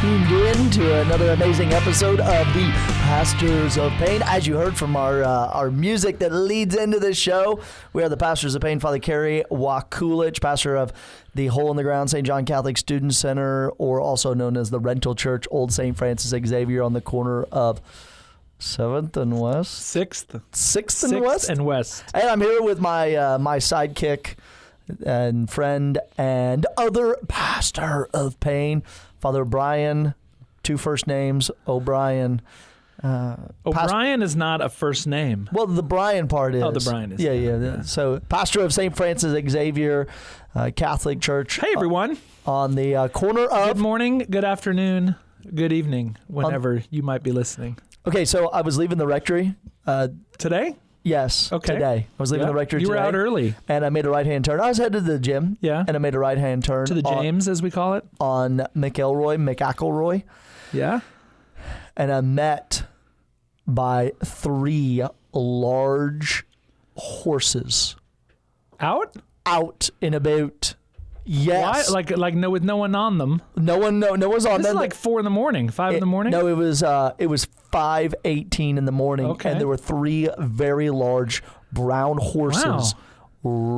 tuned in to another amazing episode of the Pastors of Pain. As you heard from our music that leads into this show, we are the Pastors of Pain. Father Kerry Wakulich, pastor of the Hole in the Ground St. John Catholic Student Center, or also known as the Rental Church, Old St. Francis Xavier, on the corner of 7th and West? 6th and West? And West. And I'm here with my my sidekick and friend and other pastor of pain, Father Brian, two first names, O'Brien. O'Brien is not a first name. Well, the Brian part is. Oh, the Brian is. Yeah. So, pastor of St. Francis Xavier Catholic Church. Hey, everyone. On the corner of... Good morning, good afternoon, good evening, whenever you might be listening. Okay, so I was leaving the rectory. Today? Yes, okay. Today. I was leaving the rectory today. You were out early. And I made a right-hand turn. I was headed to the gym. Yeah. And I made a right-hand turn. To the James, as we call it? On McElroy. Yeah. And I'm met by 3 large horses. Out And about... Yes. Why? Like no, with no one on them. No one's on this them. This is like 4 in the morning, 5 in the morning? No, it was 5:18 in the morning. Okay. And there were 3 very large brown horses. Wow.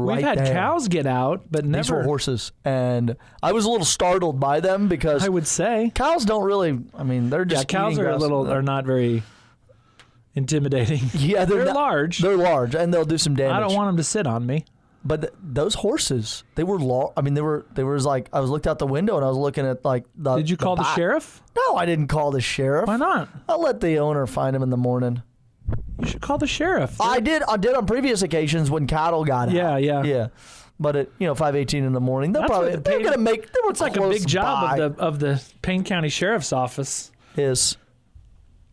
Right We've had there. cows get out, but never. These were horses. And I was a little startled by them because I would say cows don't really, I mean, they're just cows eating are grass. are not very intimidating. Yeah, they're large. They're large, and they'll do some damage. I don't want them to sit on me. But those horses, they were large. I mean, they was like, I was looked out the window and I was looking at like the... Did you call the sheriff? No, I didn't call the sheriff. Why not? I'll let the owner find him in the morning. You should call the sheriff. I did on previous occasions when cattle got out. Yeah. But at 5:18 in the morning, they're gonna make. It's like a big job of the Payne County Sheriff's Office. Is.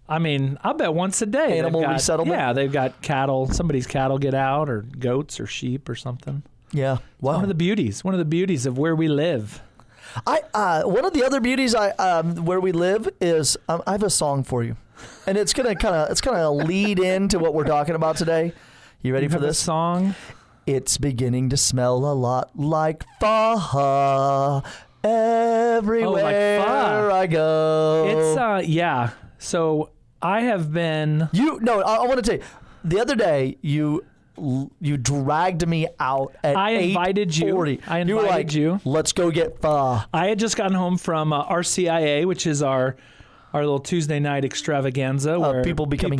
I mean, I bet once a day. Animal resettlement? Yeah, they've got cattle. Somebody's cattle get out, or goats, or sheep, or something. Yeah, wow. One of the beauties of where we live. One of the other beauties where we live is I have a song for you, and it's gonna kind of lead into what we're talking about today. You ready for this song? It's beginning to smell a lot like pho everywhere I go. It's So I have been. I want to tell you. The other day, you dragged me out at 8:40. I invited you. Let's go get pho. I had just gotten home from RCIA, which is our little Tuesday night extravaganza where people are becoming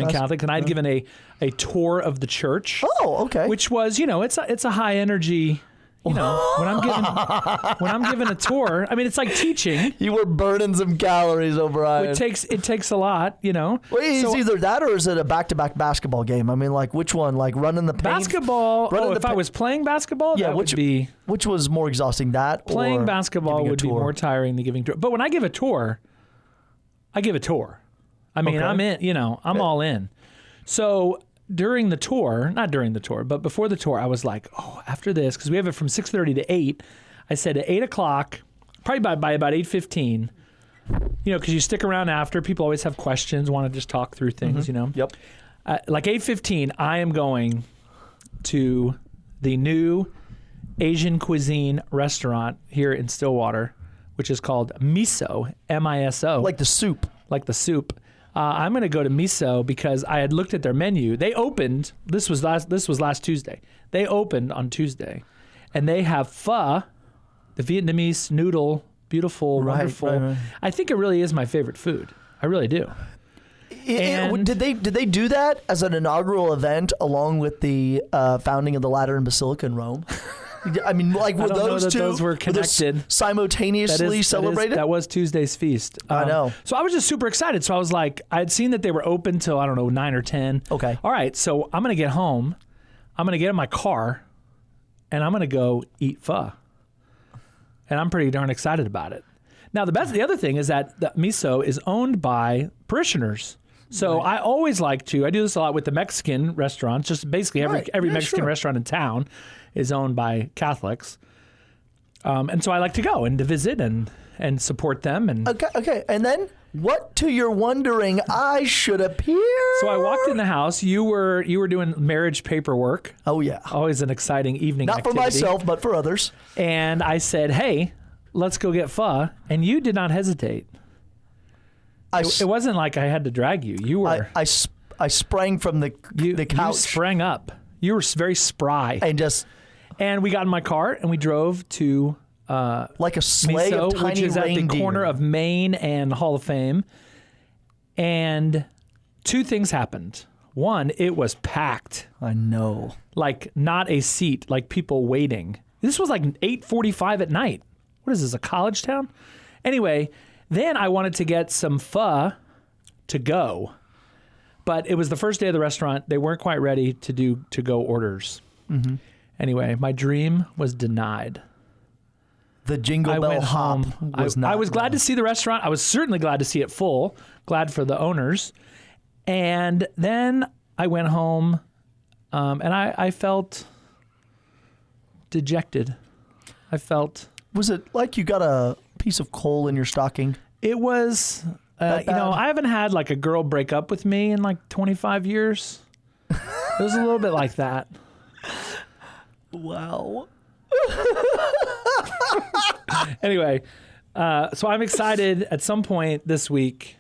Catholic, and I'd given a tour of the church. Oh, okay. Which was, it's a high energy. When I'm giving a tour, I mean, it's like teaching. You were burning some calories, O'Brien. It takes a lot, Well, it's either that or is it a back-to-back basketball game? I mean, like which one? Like running the paint? Basketball. If I was playing basketball, which was more exhausting? That playing basketball would be more tiring than giving a tour. But when I give a tour, I give a tour. I mean, I'm in. I'm all in. So. Not during the tour, but before the tour, I was like, after this, because we have it from 6:30 to 8, I said at 8 o'clock, probably by about 8:15, because you stick around after, people always have questions, want to just talk through things, Yep. Like 8:15, I am going to the new Asian cuisine restaurant here in Stillwater, which is called Miso, M-I-S-O. Like the soup. I'm going to go to Miso because I had looked at their menu. They opened. This was last Tuesday. They opened on Tuesday, and they have pho, the Vietnamese noodle, beautiful, wonderful. Right. I think it really is my favorite food. I really do. Did they do that as an inaugural event along with the founding of the Lateran Basilica in Rome? I mean, like were those were connected simultaneously celebrated? That was Tuesday's feast. I know. So I was just super excited. So I was like, I had seen that they were open till 9 or 10. Okay. All right. So I'm gonna get home. I'm gonna get in my car, and I'm gonna go eat pho. And I'm pretty darn excited about it. Now the other thing is that the Miso is owned by parishioners. So I always I do this a lot with the Mexican restaurants. Just basically every Mexican restaurant in town is owned by Catholics. And so I like to go and to visit and support them. And Okay. And then what to your wondering eye should appear? So I walked in the house. You were doing marriage paperwork. Oh, yeah. Always an exciting evening Not activity. for myself, but for others. And I said, hey, let's go get pho, and you did not hesitate. It wasn't like I had to drag you. You were. I sprang from the couch. You sprang up. You were very spry. And we got in my car and we drove to like a sleigh Miso, of tiny which is reindeer. at the corner of Main and Hall of Fame. And two things happened. One, it was packed. I know. Like not a seat, like people waiting. This was like 8:45 at night. What is this, a college town? Anyway, then I wanted to get some pho to go. But it was the first day of the restaurant. They weren't quite ready to do to-go orders. Mm-hmm. Anyway, my dream was denied. The Jingle Bell Hop was not. I was glad to see the restaurant. I was certainly glad to see it full. Glad for the owners. And then I went home, and I felt dejected. Was it like you got a piece of coal in your stocking? It was. I haven't had like a girl break up with me in like 25 years. It was a little bit like that. Wow. Anyway, so I'm excited at some point this week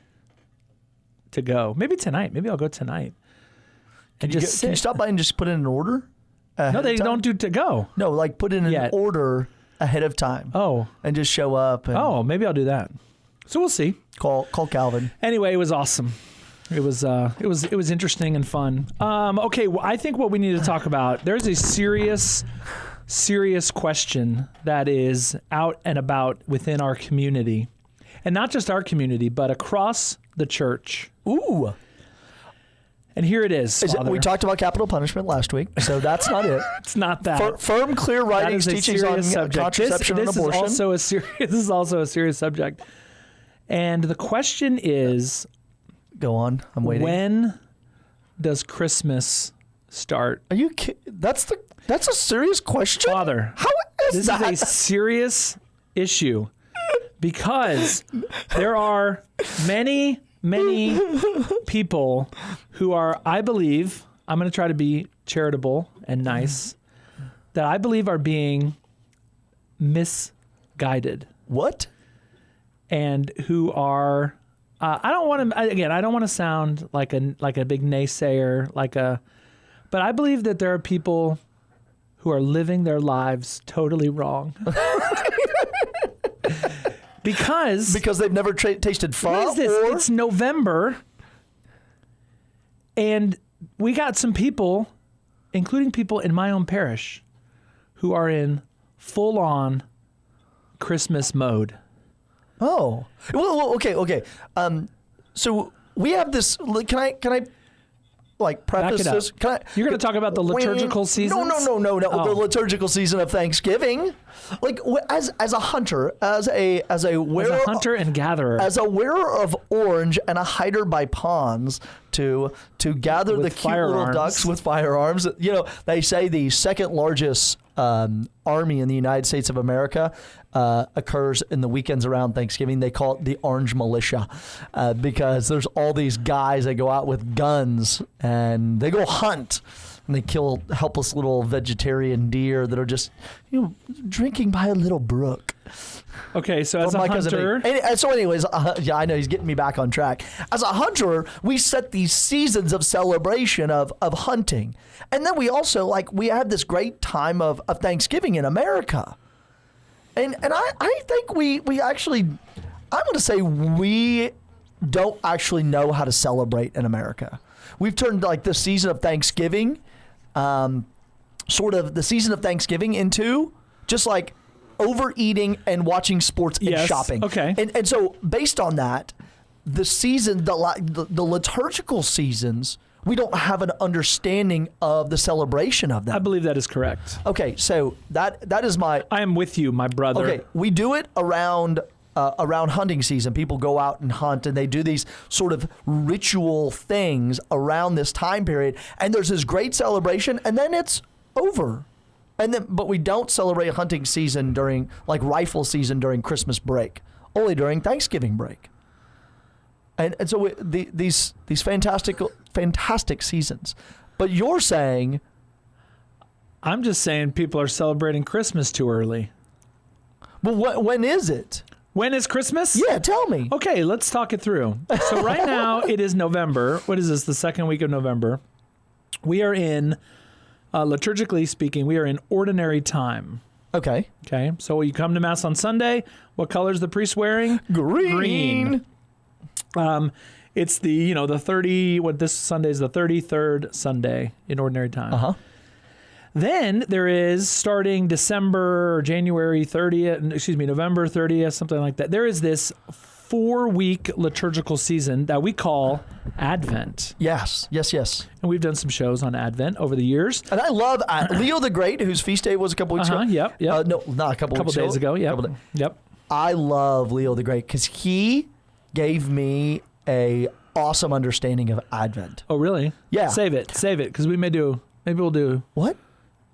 to go. Maybe tonight. Maybe I'll go tonight. Can you stop by and just put in an order? No, they don't do to go. No, like put in an order ahead of time. Oh. And just show up. And maybe I'll do that. So we'll see. Call Calvin. Anyway, it was awesome. It was interesting and fun. Okay, well, I think what we need to talk about, there's a serious question that is out and about within our community. And not just our community, but across the church. Ooh. And here it is. We talked about capital punishment last week, so that's not it. It's not that. Firm, clear writings, teachings on contraception and abortion. This is also a serious subject. And the question is... Go on. I'm waiting. When does Christmas start? Are you kidding? That's a serious question? Father. How is that? This is a serious issue because there are many people who are, I believe, I'm going to try to be charitable and nice, that I believe are being misguided. What? And who are... I don't want to sound like a big naysayer, but I believe that there are people who are living their lives totally wrong. because they've never tasted pho. What is this? It's November, and we got some people, including people in my own parish, who are in full-on Christmas mode. Oh, well, okay. So we have this. Can I like preface this? You're going to talk about the liturgical season? No. Oh. The liturgical season of Thanksgiving. Like as a hunter, as a hunter and gatherer, as a wearer of orange and a hider by ponds to gather the cute little ducks with firearms. You know, they say the second largest army in the United States of America occurs in the weekends around Thanksgiving. They call it the Orange Militia because there's all these guys that go out with guns and they go hunt and they kill helpless little vegetarian deer that are just drinking by a little brook. Okay, so as a hunter... So anyways, I know he's getting me back on track. As a hunter, we set these seasons of celebration of hunting. And then we also, we have this great time of Thanksgiving in America. And I think we actually, I'm going to say we don't actually know how to celebrate in America. We've turned the season of Thanksgiving, sort of the season of Thanksgiving into just overeating and watching sports and shopping. Okay. And so based on that, the season, the liturgical seasons, we don't have an understanding of the celebration of them. I believe that is correct. Okay, so that is my... I am with you, my brother. Okay, we do it around hunting season. People go out and hunt, and they do these sort of ritual things around this time period, and there's this great celebration, and then it's over. But we don't celebrate hunting season during, rifle season during Christmas break, only during Thanksgiving break. And so these fantastic seasons. But you're saying... I'm just saying people are celebrating Christmas too early. Well, when is it? When is Christmas? Yeah, tell me. Okay, let's talk it through. So right now it is November. What is this? The second week of November. We are in, liturgically speaking, we are in ordinary time. Okay. Okay. So you come to Mass on Sunday. What color is the priest wearing? Green. It's the 30, this Sunday is the 33rd Sunday in ordinary time. Uh-huh. Then there is, starting December or January 30th, November 30th, something like that. There is this 4-week liturgical season that we call Advent. Yes. And we've done some shows on Advent over the years. And I love Leo the Great, whose feast day was a couple weeks ago. Yep. No, not a couple weeks days ago. Yep. I love Leo the Great because he gave me a awesome understanding of Advent. Oh, really? Yeah. Save it, because maybe we'll do... What?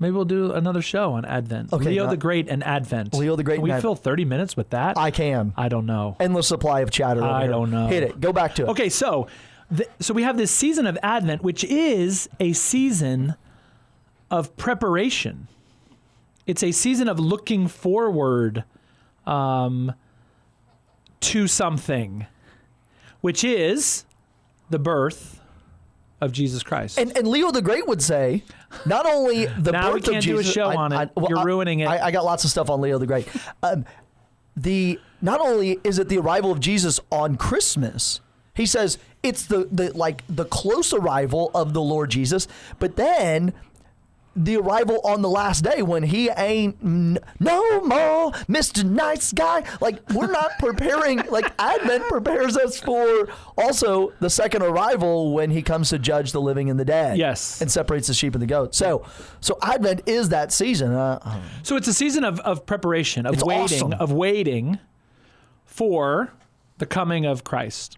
Maybe we'll do another show on Advent. Okay, Leo the Great and Advent. Leo the Great Can we fill 30 minutes with that? I can. I don't know. Endless supply of chatter. I don't know. Hit it. Go back to it. Okay, so we have this season of Advent, which is a season of preparation. It's a season of looking forward to something, which is the birth of Jesus Christ. And Leo the Great would say, not only the now birth we can't of Jesus, do a show on it. You're ruining it. I got lots of stuff on Leo the Great. Not only is it the arrival of Jesus on Christmas, he says it's the close arrival of the Lord Jesus, but then the arrival on the last day when he ain't no more Mr. Nice Guy. Like, we're not preparing, like Advent prepares us for also the second arrival when he comes to judge the living and the dead. Yes. And separates the sheep and the goats. So Advent is that season. So it's a season of preparation, It's awesome. of waiting for the coming of Christ.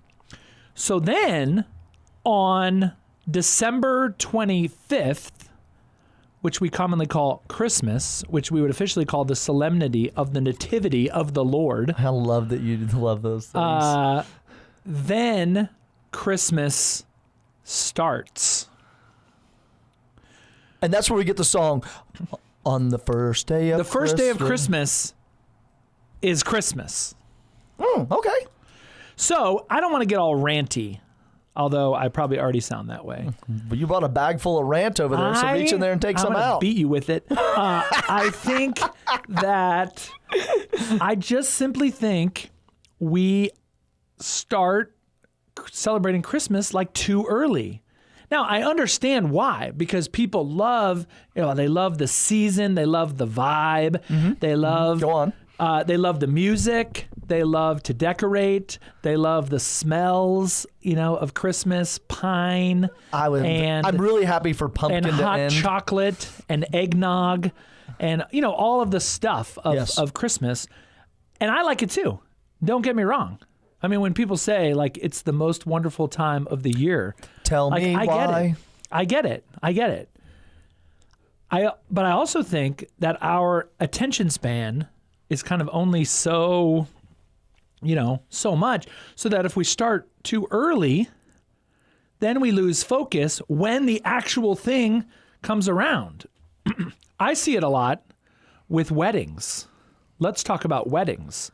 So then on December 25th, which we commonly call Christmas, which we would officially call the solemnity of the Nativity of the Lord. I love that you love those things. Then Christmas starts. And that's where we get the song, on the first day of Christmas. The first day of Christmas is Christmas. Okay. So I don't want to get all ranty, although I probably already sound that way. But you bought a bag full of rant over there, so reach in there and take some I'm gonna out. beat you with it. I think that I just simply think we start celebrating Christmas like too early. Now, I understand why, because people love, they love the season, they love the vibe, they love... Go on. They love the music. They love to decorate. They love the smells, of Christmas, pine. I'm really happy for pumpkin and to hot end. chocolate and eggnog, and all of the stuff of Christmas. And I like it too. Don't get me wrong. I mean, when people say like it's the most wonderful time of the year, Tell me why. I get it. But I also think that our attention span is kind of only so much, so that if we start too early, then we lose focus when the actual thing comes around. I see it a lot with weddings. Let's talk about weddings.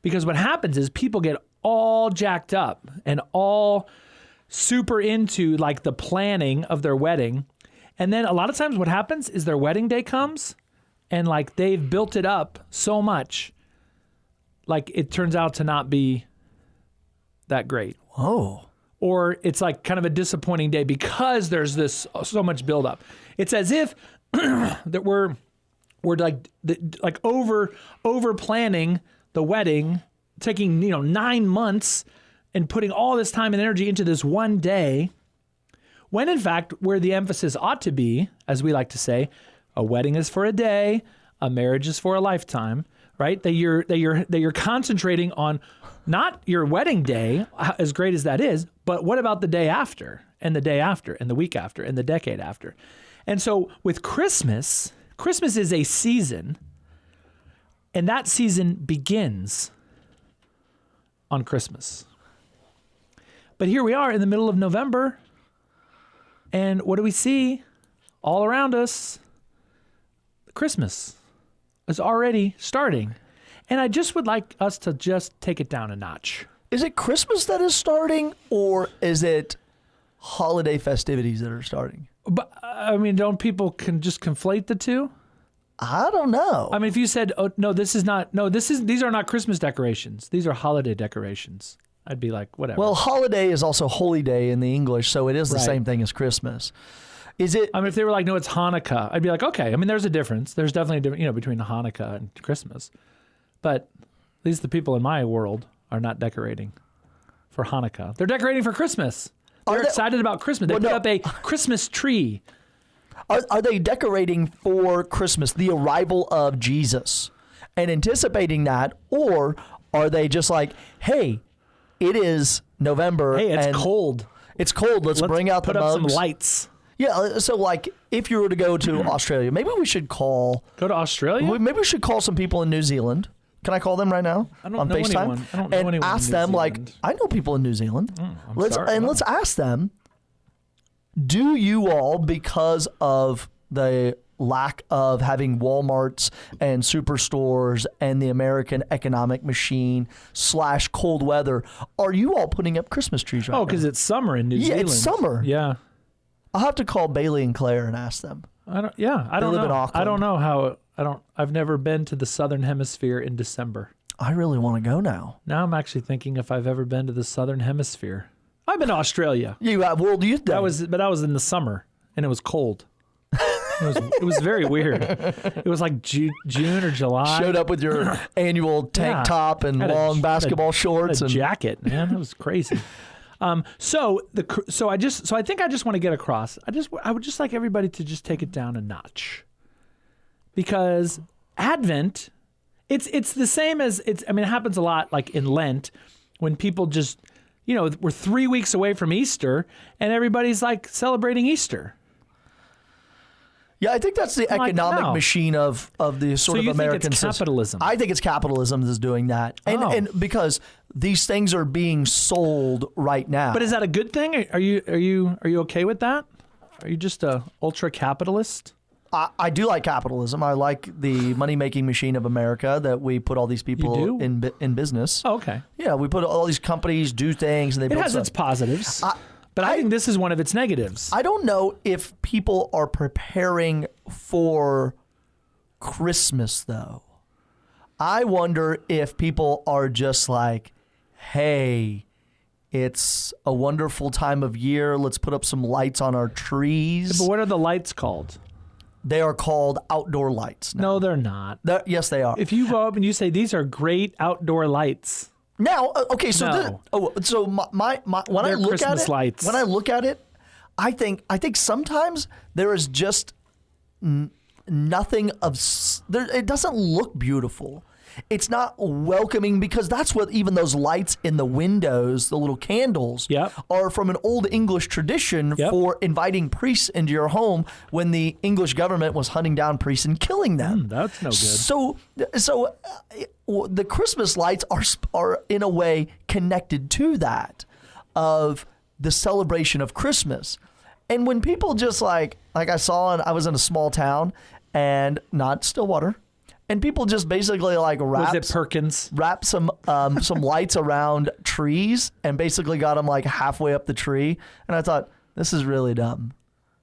Because what happens is people get all jacked up and all super into like the planning of their wedding. And then a lot of times what happens is their wedding day comes and like they've built it up so much, like it turns out to not be that great. Oh. Or it's like kind of a disappointing day because there's this so much buildup. It's as if that we're like over planning the wedding, taking 9 months and putting all this time and energy into this one day, when in fact where the emphasis ought to be, as we like to say, a wedding is for a day, a marriage is for a lifetime, right? That you're concentrating on not your wedding day, as great as that is, but what about the day after, and the day after, and the week after, and the decade after? And so with Christmas is a season, and that season begins on Christmas. But here we are in the middle of November, and what do we see all around us? Christmas is already starting. And I just would like us to just take it down a notch. Is it Christmas that is starting, or is it holiday festivities that are starting? But I mean, don't people can just conflate the two? I don't know. I mean, if you said, "Oh no, these are not Christmas decorations. These are holiday decorations," I'd be like, whatever. Well, holiday is also holy day in the English, so it is the Right. same thing as Christmas. Is it? I mean, if they were like, "No, it's Hanukkah," I'd be like, okay. I mean, there's a difference. There's definitely a difference, between Hanukkah and Christmas. But at least the people in my world are not decorating for Hanukkah. They're decorating for Christmas. They're excited about Christmas. They put up a Christmas tree. Are they decorating for Christmas, the arrival of Jesus, and anticipating that, or are they just like, hey, it is November. Hey, it's and cold. It's cold. Let's bring out put the up mugs. some lights. Yeah. So, like, if you were to go to Australia, maybe we should call. Go to Australia? Maybe we should call some people in New Zealand. Can I call them right now I don't on know FaceTime? anyone. I don't know and anyone in ask New them, Zealand. like, I know people in New Zealand. Let's ask them, do you all, because of the lack of having Walmarts and superstores and the American economic machine / cold weather, are you all putting up Christmas trees right now? Oh, because it's summer in New Yeah, Zealand. it's summer. Yeah. I'll have to call Bailey and Claire and ask them. I don't live in know. Auckland. I don't know how. I've never been to the Southern Hemisphere in December. I really want to go now. Now I'm actually thinking if I've ever been to the Southern Hemisphere. I've been to Australia. You have World Youth Day. But I was in the summer and it was cold. It was very weird. It was like June or July. Showed up with your annual tank top and long basketball shorts a and jacket. Man, it was crazy. So I think I just want to get across. I would just like everybody to just take it down a notch, because Advent, it's the same as it's. I mean, it happens a lot like in Lent when people just, we're 3 weeks away from Easter and everybody's like celebrating Easter. Yeah, I think that's the economic machine of the sort of American think it's capitalism? system. I think it's capitalism that's doing that, and because these things are being sold right now. But is that a good thing? Are you okay with that? Are you just a ultra capitalist? I do like capitalism. I like the money-making machine of America that we put all these people in business. Oh, okay. Yeah, we put all these companies do things, and they It build has stuff. its positives. But I think this is one of its negatives. I don't know if people are preparing for Christmas, though. I wonder if people are just like, hey, it's a wonderful time of year. Let's put up some lights on our trees. But what are the lights called? They are called outdoor lights. No, they're not. Yes, they are. If you go up and you say, these are great outdoor lights. Now, okay, so No. When I look Christmas at it, lights. when I look at it, I think sometimes there is just nothing of there. It doesn't look beautiful. It's not welcoming, because that's what even those lights in the windows, the little candles, are from an old English tradition for inviting priests into your home when the English government was hunting down priests and killing them. That's no good. So the Christmas lights are in a way connected to that of the celebration of Christmas. And when people just like I saw, I was in a small town, and not Stillwater, and people just basically like Was it Perkins? wrap some lights around trees and basically got them like halfway up the tree. And I thought, this is really dumb.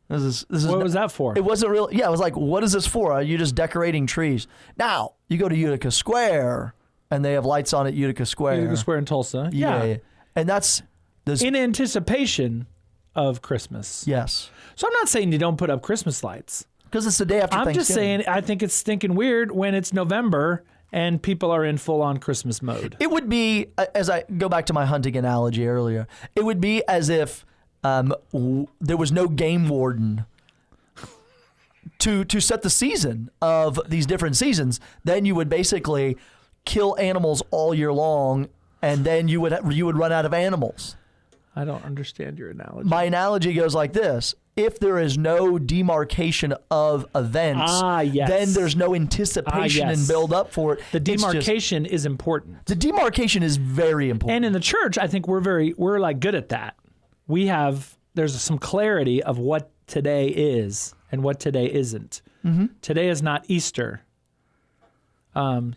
This is What was that for? It wasn't real. Yeah, I was like, what is this for? Are you just decorating trees? Now, you go to Utica Square, and they have lights on at Utica Square. Utica Square in Tulsa. Yeah. And that's in anticipation of Christmas. Yes. So I'm not saying you don't put up Christmas lights. Because it's the day after Thanksgiving. I'm just saying I think it's stinking weird when it's November and people are in full-on Christmas mode. It would be, as I go back to my hunting analogy earlier, it would be as if there was no game warden to set the season of these different seasons. Then you would basically kill animals all year long, and then you would run out of animals. I don't understand your analogy. My analogy goes like this. If there is no demarcation of events, then there's no anticipation and build up for it. The demarcation is important. The demarcation is very important. And in the church, I think we're like good at that. There's some clarity of what today is and what today isn't. Mm-hmm. Today is not Easter.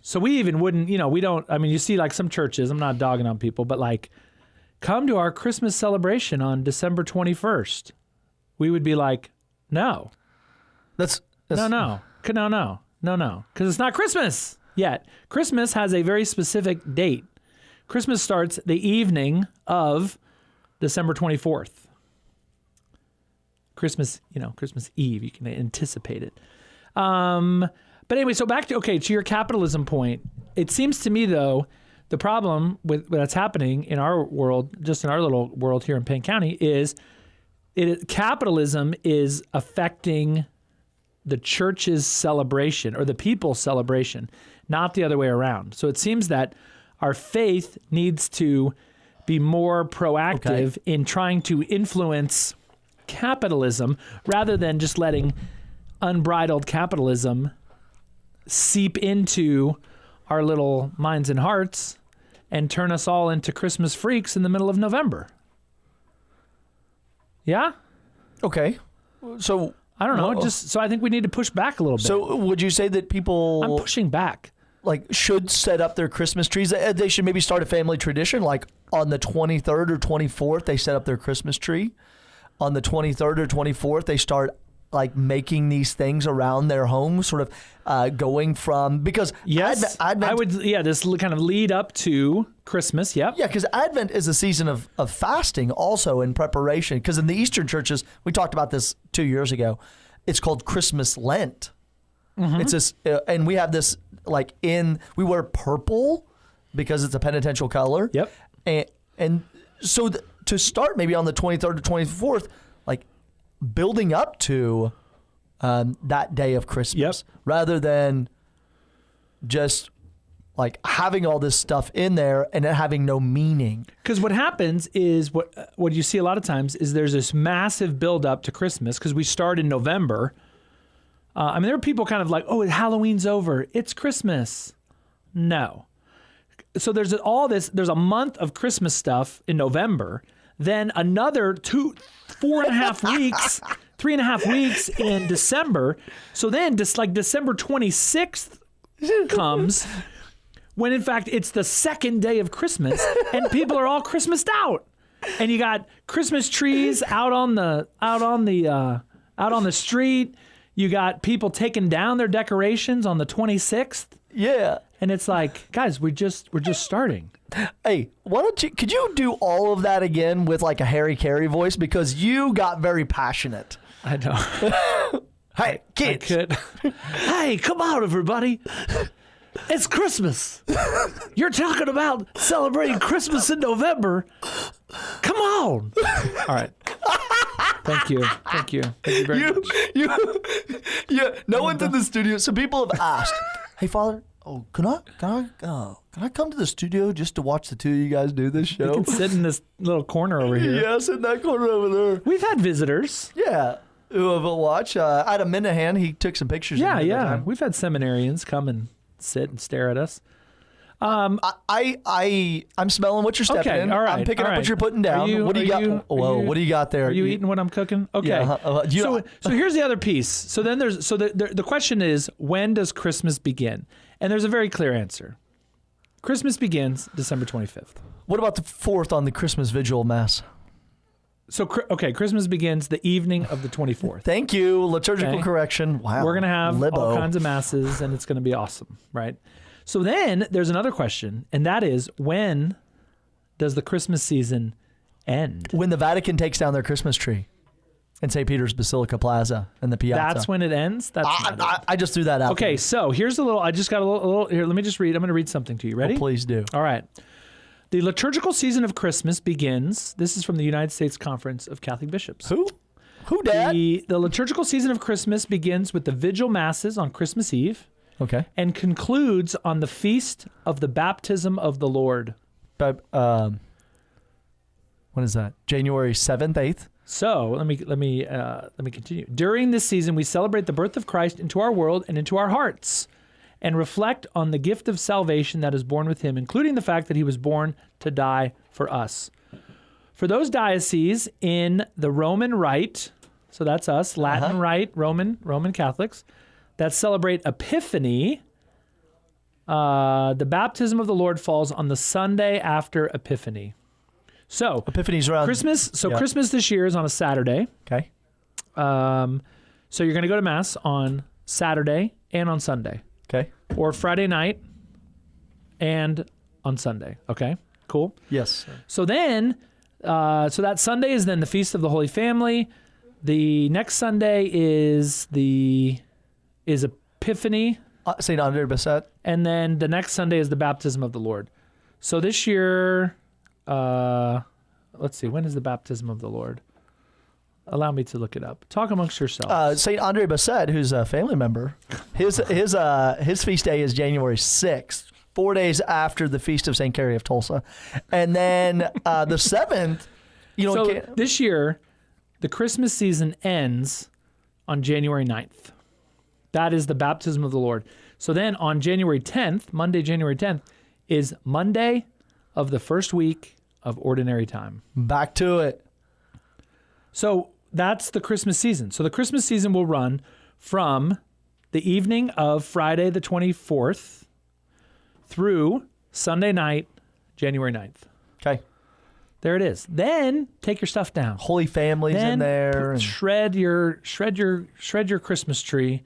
So we even wouldn't, we don't, you see like some churches, I'm not dogging on people, but like, come to our Christmas celebration on December 21st. We would be like, no. That's No. Because it's not Christmas yet. Christmas has a very specific date. Christmas starts the evening of December 24th. Christmas Eve. You can anticipate it. But anyway, so back to your capitalism point. It seems to me, though, the problem with that's happening in our world, just in our little world here in Payne County, is capitalism is affecting the church's celebration or the people's celebration, not the other way around. So it seems that our faith needs to be more proactive in trying to influence capitalism rather than just letting unbridled capitalism seep into our little minds and hearts and turn us all into Christmas freaks in the middle of November. Yeah? Okay. So I don't know. So I think we need to push back a little bit. So would you say that people I'm pushing back. Like should set up their Christmas trees? They should maybe start a family tradition, like on the 23rd or 24th, they set up their Christmas tree. On the 23rd or 24th, they start like making these things around their home, sort of going from, because yes, Advent, I would, this kind of lead up to Christmas. Yep. Yeah, because Advent is a season of fasting also in preparation. Because in the Eastern churches, we talked about this 2 years ago, it's called Christmas Lent. Mm-hmm. It's this, and we have this like we wear purple because it's a penitential color. Yep. And so to start maybe on the 23rd or 24th, like building up to that day of Christmas, rather than just like having all this stuff in there and it having no meaning. Because what happens is what you see a lot of times is there's this massive build up to Christmas because we start in November. There are people kind of like, oh, Halloween's over. It's Christmas. No. So there's a month of Christmas stuff in November, then another 4.5 weeks, 3.5 weeks in December. So then just like December 26th comes when in fact it's the second day of Christmas and people are all Christmased out. And you got Christmas trees out on the street. You got people taking down their decorations on the 26th. Yeah. And it's like, guys, we're just starting. Hey, could you do all of that again with like a Harry Kerry voice? Because you got very passionate. I know. Hey, kids. I could. Hey, come on, everybody. It's Christmas. You're talking about celebrating Christmas in November. Come on. All right. Thank you. Thank you very much. No one's in the studio, so people have asked, "Hey, Father, can I come to the studio just to watch the two of you guys do this show?" You can sit in this little corner over here. Yeah, sit in that corner over there. We've had visitors. Yeah, who have watched. Adam Minahan, he took some pictures. Yeah. We've had seminarians come and sit and stare at us. I'm smelling what you're stepping in. All right, I'm picking up what you're putting down. What do you got? What do you got there? Are you eating what I'm cooking? Okay. Yeah, so here's the other piece. So then the question is, when does Christmas begin? And there's a very clear answer. Christmas begins December 25th. What about the 4th on the Christmas Vigil Mass? So, Christmas begins the evening of the 24th. Thank you. Liturgical correction. Wow. We're going to have all kinds of masses, and it's going to be awesome, right? So then there's another question, and that is, when does the Christmas season end? When the Vatican takes down their Christmas tree in St. Peter's Basilica Plaza and the Piazza. That's when it ends? I just threw that out. Okay, so here's I just got a little, here, let me just read. I'm going to read something to you. Ready? Oh, please do. All right. The liturgical season of Christmas begins, this is from the United States Conference of Catholic Bishops. Who, Dad? The liturgical season of Christmas begins with the vigil masses on Christmas Eve. Okay. And concludes on the feast of the baptism of the Lord. When is that? January 7th, 8th? So let me continue. During this season, we celebrate the birth of Christ into our world and into our hearts, and reflect on the gift of salvation that is born with him, including the fact that he was born to die for us. For those dioceses in the Roman Rite, so that's us, Latin Rite, Roman Catholics, that celebrate Epiphany, The baptism of the Lord falls on the Sunday after Epiphany. So Epiphany's around Christmas. So yeah. Christmas this year is on a Saturday. Okay. So you're going to go to Mass on Saturday and on Sunday. Okay. Or Friday night and on Sunday. Okay, cool. Yes. So then, so that Sunday is then the Feast of the Holy Family. The next Sunday is Epiphany. St. Andre Bessette. And then the next Sunday is the Baptism of the Lord. So this year, let's see, when is the Baptism of the Lord? Allow me to look it up. Talk amongst yourselves. St. Andre Bessette, who's a family member, his feast day is January 6th, 4 days after the Feast of St. Kerry of Tulsa. And then the 7th, so this year, the Christmas season ends on January 9th. That is the Baptism of the Lord. So then on January 10th, Monday, January 10th, is Monday of the first week of Ordinary Time. Back to it. So that's the Christmas season. So the Christmas season will run from the evening of Friday the 24th through Sunday night, January 9th. Okay. There it is. Then take your stuff down. Holy Family's in there. Shred your Christmas tree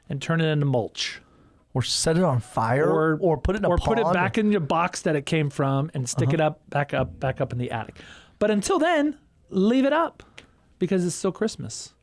and turn it into mulch. Or set it on fire, or put it in a pond. Or put it back in your box that it came from and stick it back up in the attic. But until then, leave it up because it's still Christmas.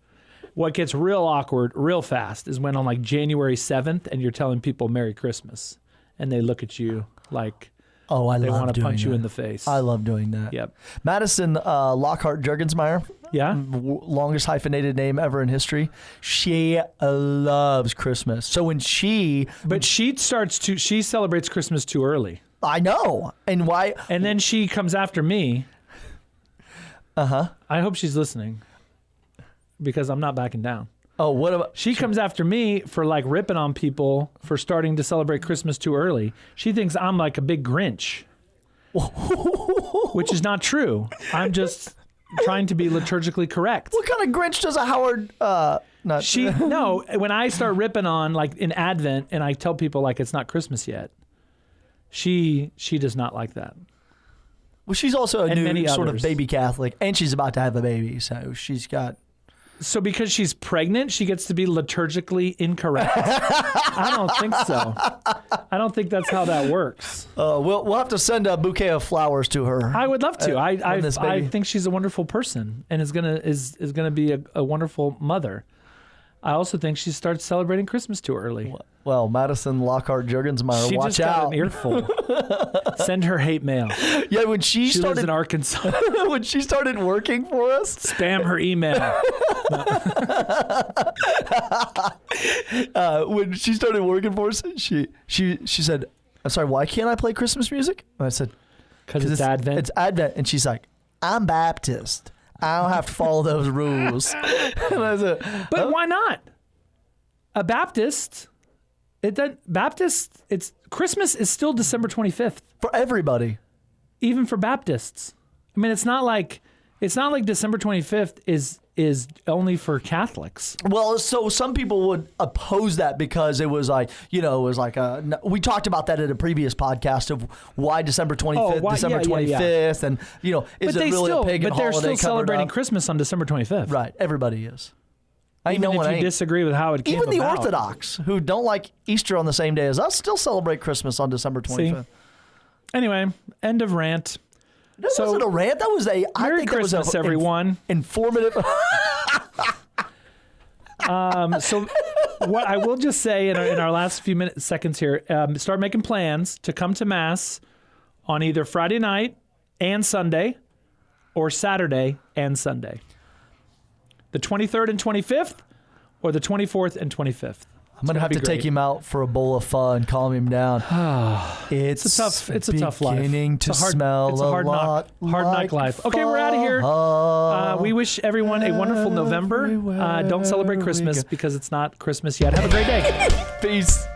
What gets real awkward real fast is when on like January 7th and you're telling people Merry Christmas and they look at you like they want to punch you in the face. I love doing that. Yep. Madison Lockhart Juergensmeyer. Yeah. Longest hyphenated name ever in history. She loves Christmas. So when she celebrates Christmas too early. I know. And why? And then she comes after me. Uh-huh. I hope she's listening because I'm not backing down. Oh, what about? She comes after me for like ripping on people for starting to celebrate Christmas too early. She thinks I'm like a big Grinch, which is not true. I'm just trying to be liturgically correct. What kind of Grinch does a Howard? No. When I start ripping on like in Advent and I tell people like it's not Christmas yet, she does not like that. Well, she's also a new sort others. of baby Catholic, and she's about to have a baby, so she's got. So because she's pregnant, she gets to be liturgically incorrect? I don't think so. I don't think that's how that works. We'll have to send a bouquet of flowers to her. I would love to. I think she's a wonderful person and is gonna be a wonderful mother. I also think she starts celebrating Christmas too early. Well, Madison Lockhart Juergensmeyer, watch just got out. an earful. Send her hate mail. Yeah, when she lives in Arkansas. When she started working for us, spam her email. When she started working for us, she said, "I'm sorry, why can't I play Christmas music?" And I said, "Because it's Advent." It's Advent, and she's like, "I'm Baptist. I don't have to follow those rules." And I said, "But why not? A Baptist." It's Christmas is still December 25th for everybody, even for Baptists. I mean, it's not like December 25th is only for Catholics. Well, so some people would oppose that because it was like, we talked about that in a previous podcast of why December 25th, December 25th, and is it really a pagan holiday? But they're still celebrating Christmas on December 25th. Right, everybody is. Even if you disagree with how it came about. Even the Orthodox, who don't like Easter on the same day as us, still celebrate Christmas on December 25th. See? Anyway, end of rant. That wasn't a rant. That was Merry Christmas, everyone. Informative. So what I will just say in our last few seconds here, start making plans to come to Mass on either Friday night and Sunday or Saturday and Sunday. The 23rd and 25th or the 24th and 25th. I'm going to have to take him out for a bowl of pho and calm him down. It's a tough life. Beginning to smell it's a hard knock life. Okay, we're out of here. We wish everyone a wonderful November. Don't celebrate Christmas because it's not Christmas yet. Have a great day. Peace.